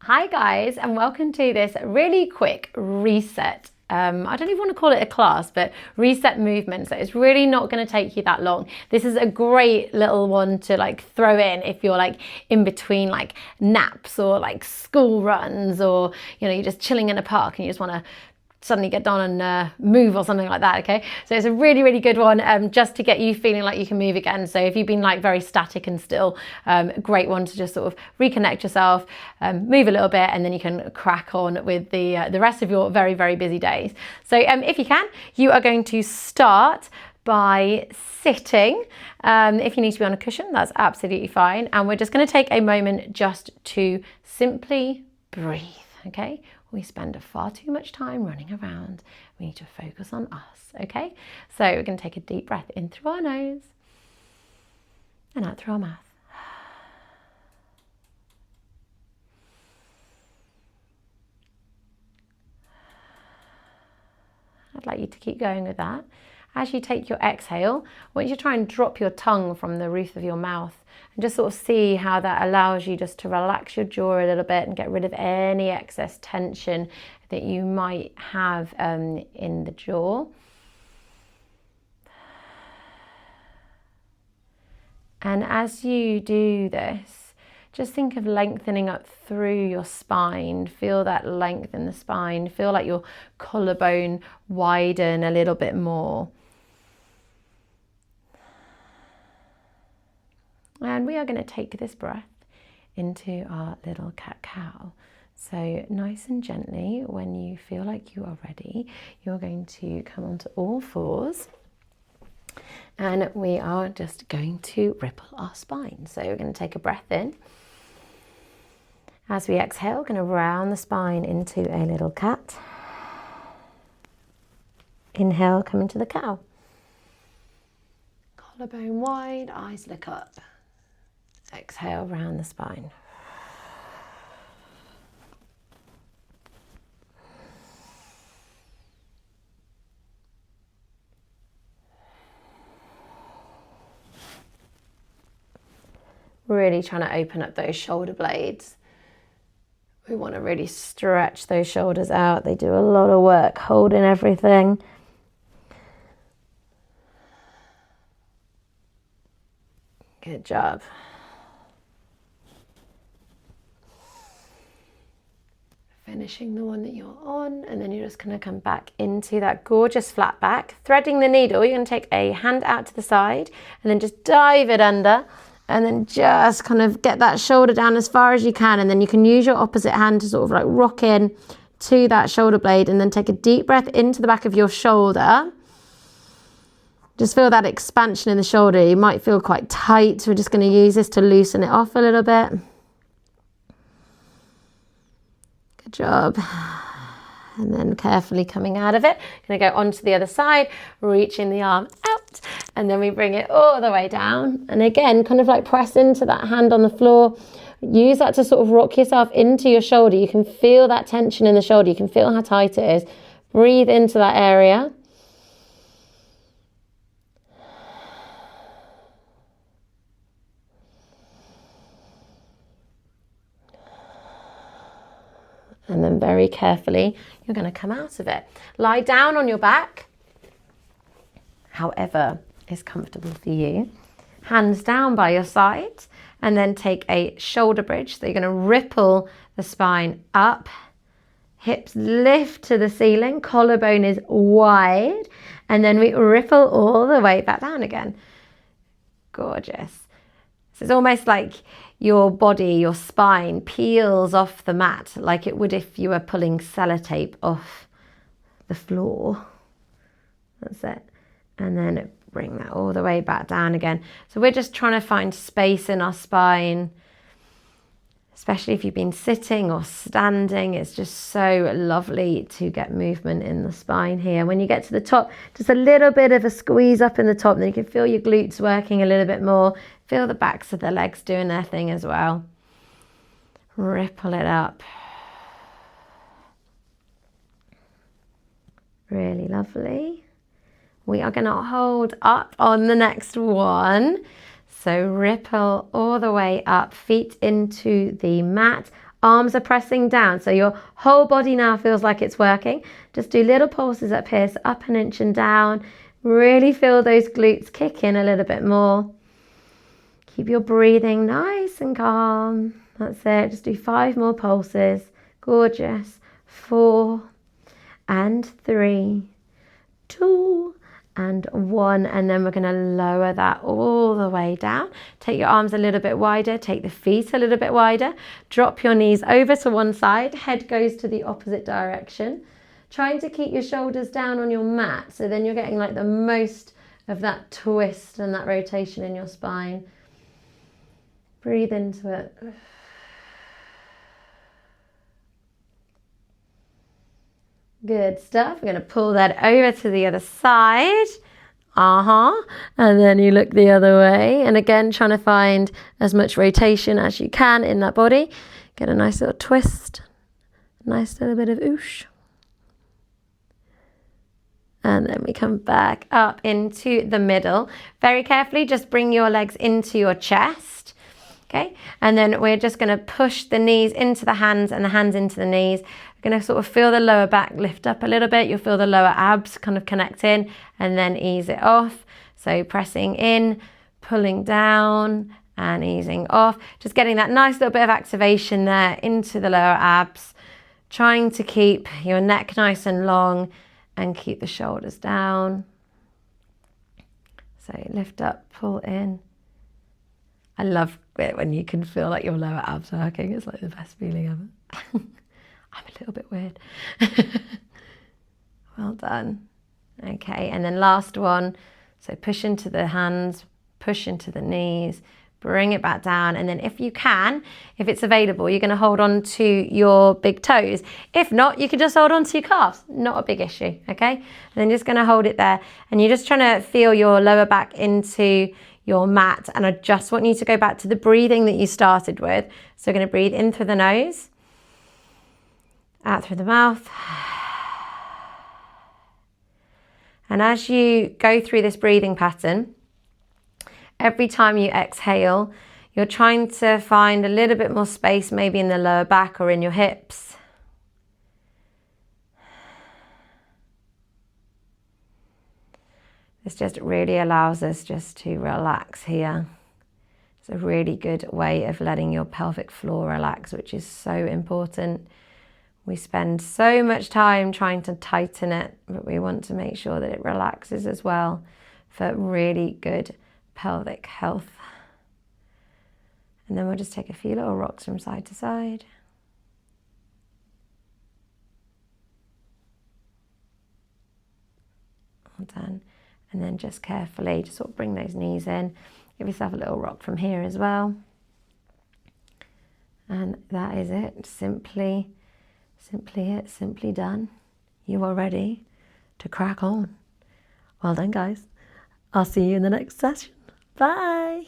Hi guys, and welcome to this really quick reset. I don't even want to call it a class, but reset movement. So it's really not going to take you that long. This is a great little one to throw in if you're in between naps or school runs, or you're just chilling in a park and you just want to suddenly get down and move or something like that. Okay, so it's a really good one, just to get you feeling like you can move again. So if you've been very static and still, great one to just sort of reconnect yourself, move a little bit, and then you can crack on with the rest of your very busy days. So if you can, you are going to start by sitting. If you need to be on a cushion, that's absolutely fine, and we're just going to take a moment just to simply breathe. Okay, we spend far too much time running around. We need to focus on us. Okay, so we're going to take a deep breath in through our nose and out through our mouth. I'd like you to keep going with that. As you take your exhale, I want you to try and drop your tongue from the roof of your mouth and just sort of see how that allows you just to relax your jaw a little bit and get rid of any excess tension that you might have in the jaw. And as you do this, just think of lengthening up through your spine. Feel that length in the spine. Feel like your collarbone widen a little bit more. And we are going to take this breath into our little cat-cow. So nice and gently, when you feel like you are ready, you're going to come onto all fours. And we are just going to ripple our spine. So we're going to take a breath in. As we exhale, we're going to round the spine into a little cat. Inhale, come into the cow. Collarbone wide, eyes look up. Exhale, round the spine. Really trying to open up those shoulder blades. We want to really stretch those shoulders out. They do a lot of work holding everything. Good job. Finishing the one that you're on, and then you're just going to come back into that gorgeous flat back. Threading the needle, you're going to take a hand out to the side and then just dive it under, and then just kind of get that shoulder down as far as you can, and then you can use your opposite hand to sort of rock in to that shoulder blade, and then take a deep breath into the back of your shoulder. Just feel that expansion in the shoulder. You might feel quite tight, so we're just going to use this to loosen it off a little bit. Good job. And then carefully coming out of it, going to go onto the other side, reaching the arm out, and then we bring it all the way down. And again, kind of press into that hand on the floor. Use that to sort of rock yourself into your shoulder. You can feel that tension in the shoulder. You can feel how tight it is. Breathe into that area. And then very carefully, you're going to come out of it. Lie down on your back, however is comfortable for you. Hands down by your side, and then take a shoulder bridge. So you're going to ripple the spine up, hips lift to the ceiling, collarbone is wide, and then we ripple all the way back down again. Gorgeous. So it's almost like your body, your spine peels off the mat like it would if you were pulling sellotape off the floor. That's it. And then bring that all the way back down again. So we're just trying to find space in our spine, especially if you've been sitting or standing. It's just so lovely to get movement in the spine here. When you get to the top, just a little bit of a squeeze up in the top, and then you can feel your glutes working a little bit more. Feel the backs of the legs doing their thing as well. Ripple it up. Really lovely. We are going to hold up on the next one. So ripple all the way up, feet into the mat, Arms are pressing down, so your whole body now feels like it's working. Just do little pulses up here, so up an inch and down. Really feel those glutes kick in a little bit more. Keep your breathing nice and calm. That's it. Just do 5 more pulses. Gorgeous. 4 and 3, 2 and 1. And then we're going to lower that all the way down. Take your arms a little bit wider. Take the feet a little bit wider. Drop your knees over to one side. Head goes to the opposite direction. Trying to keep your shoulders down on your mat, so then you're getting like the most of that twist and that rotation in your spine. Breathe into it. Good stuff. We're going to pull that over to the other side. And then you look the other way. And again, trying to find as much rotation as you can in that body. Get a nice little twist. Nice little bit of oosh. And then we come back up into the middle. Very carefully, just bring your legs into your chest. Okay, and then we're just going to push the knees into the hands and the hands into the knees. We're going to sort of feel the lower back lift up a little bit. You'll feel the lower abs kind of connect in and then ease it off. So pressing in, pulling down and easing off. Just getting that nice little bit of activation there into the lower abs. Trying to keep your neck nice and long and keep the shoulders down. So lift up, pull in. I love it when you can feel like your lower abs working. It's like the best feeling ever. I'm a little bit weird. Well done. Okay, and then last one. So push into the hands, push into the knees, bring it back down. And then if you can, if it's available, you're going to hold on to your big toes. If not, you can just hold on to your calves. Not a big issue, okay? And then just going to hold it there. And you're just trying to feel your lower back into your mat. And I just want you to go back to the breathing that you started with. So we're going to breathe in through the nose, out through the mouth. And as you go through this breathing pattern, every time you exhale, you're trying to find a little bit more space, maybe in the lower back or in your hips. This just really allows us just to relax here. It's a really good way of letting your pelvic floor relax, which is so important. We spend so much time trying to tighten it, but we want to make sure that it relaxes as well for really good pelvic health. And then we'll just take a few little rocks from side to side. All done. And then just carefully just sort of bring those knees in. Give yourself a little rock from here as well. And that is it. Simply it, simply done. You are ready to crack on. Well done, guys. I'll see you in the next session. Bye.